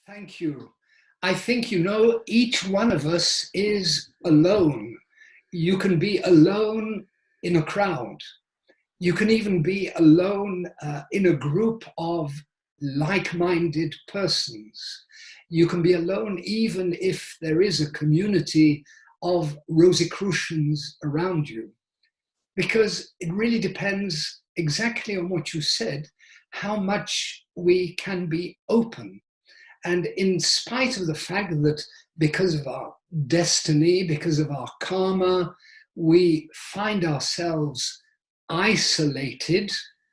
Thank you. I think, each one of us is alone. You can be alone in a crowd. You can even be alone in a group of like-minded persons. You can be alone even if there is a community of Rosicrucians around you. Because it really depends exactly on what you said, how much we can be open. And in spite of the fact that because of our destiny, because of our karma, we find ourselves isolated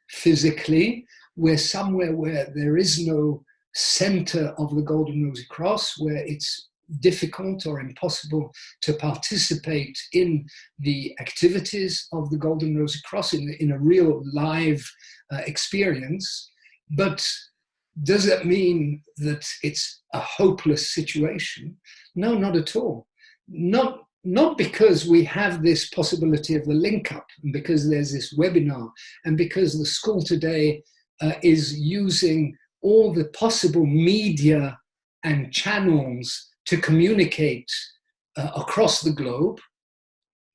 physically, we're somewhere where there is no center of the Golden Rosy Cross, where it's difficult or impossible to participate in the activities of the Golden Rosy Cross in a real live experience. But does that mean that it's a hopeless situation? No, not at all. Not because we have this possibility of the link up, and because there's this webinar, and because the school today is using all the possible media and channels to communicate across the globe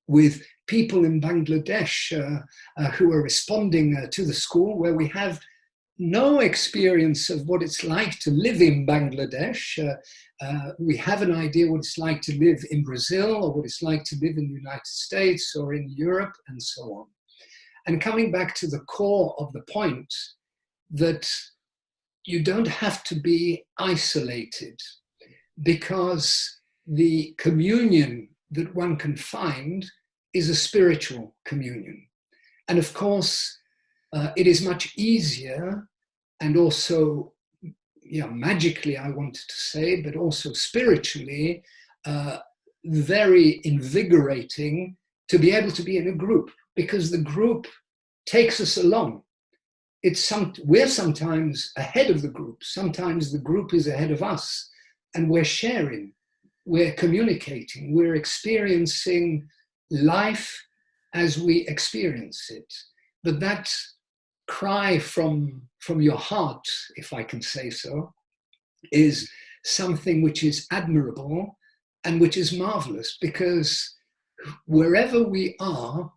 with people in Bangladesh who are responding to the school, where we have no experience of what it's like to live in Bangladesh. We have an idea what it's like to live in Brazil, or what it's like to live in the United States or in Europe, and so on. And coming back to the core of the point, that you don't have to be isolated, because the communion that one can find is a spiritual communion. And of course, it is much easier, and also magically, I wanted to say, but also spiritually, very invigorating to be able to be in a group, because the group takes us along. We're sometimes ahead of the group, sometimes the group is ahead of us, and we're sharing, we're communicating, we're experiencing life as we experience it. But that cry from your heart, if I can say so, is something which is admirable and which is marvelous, because wherever we are,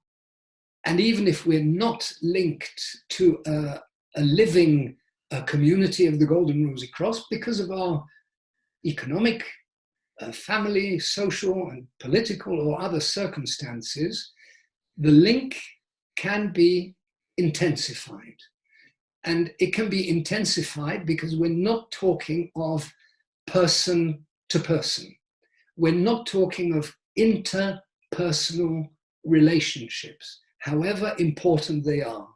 and even if we're not linked to a living community of the Golden Rosy Cross, because of our economic, family, social and political or other circumstances, the link can be intensified. And it can be intensified because we're not talking of person to person. We're not talking of interpersonal relationships, however important they are.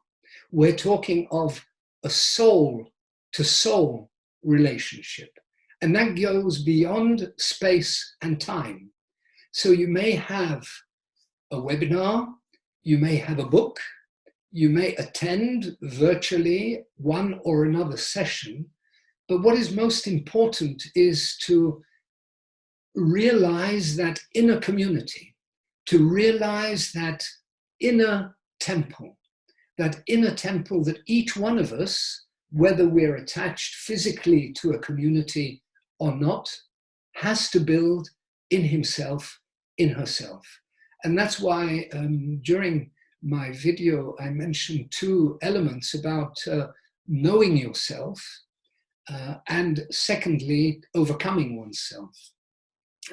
We're talking of a soul to soul relationship. And that goes beyond space and time. So you may have a webinar, you may have a book, you may attend virtually one or another session, but what is most important is to realize that inner community, to realize that inner temple that each one of us, whether we're attached physically to a community or not, has to build in himself, in herself. And that's why during my video, I mentioned two elements about knowing yourself and secondly, overcoming oneself.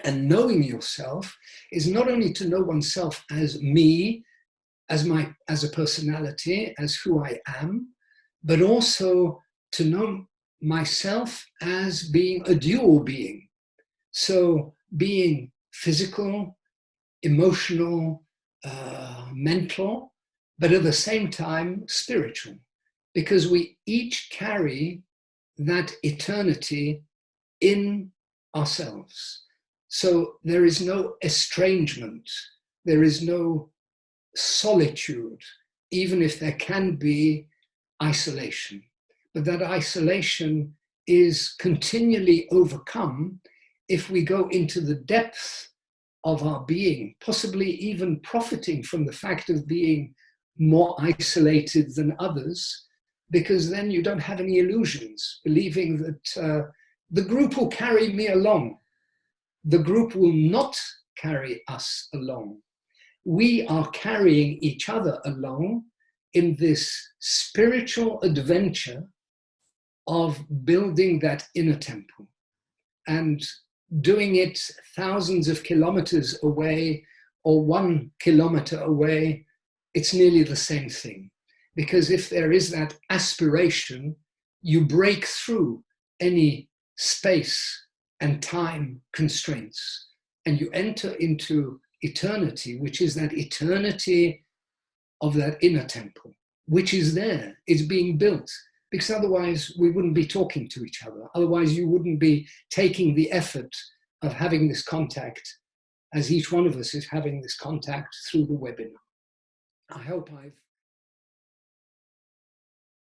And knowing yourself is not only to know oneself as me, as a personality, as who I am, but also to know myself as being a dual being. So being physical, emotional, mental, but at the same time spiritual, because we each carry that eternity in ourselves. So there is no estrangement, there is no solitude, even if there can be isolation. But that isolation is continually overcome if we go into the depth of our being, possibly even profiting from the fact of being more isolated than others, because then you don't have any illusions, believing that The group will carry me along. The group will not carry us along. We are carrying each other along in this spiritual adventure of building that inner temple, and doing it thousands of kilometers away or 1 kilometer away, it's nearly the same thing. Because if there is that aspiration, you break through any space and time constraints, and you enter into eternity, which is that eternity of that inner temple, which is there, it's being built. Because otherwise we wouldn't be talking to each other. Otherwise you wouldn't be taking the effort of having this contact, as each one of us is having this contact through the webinar. I hope I've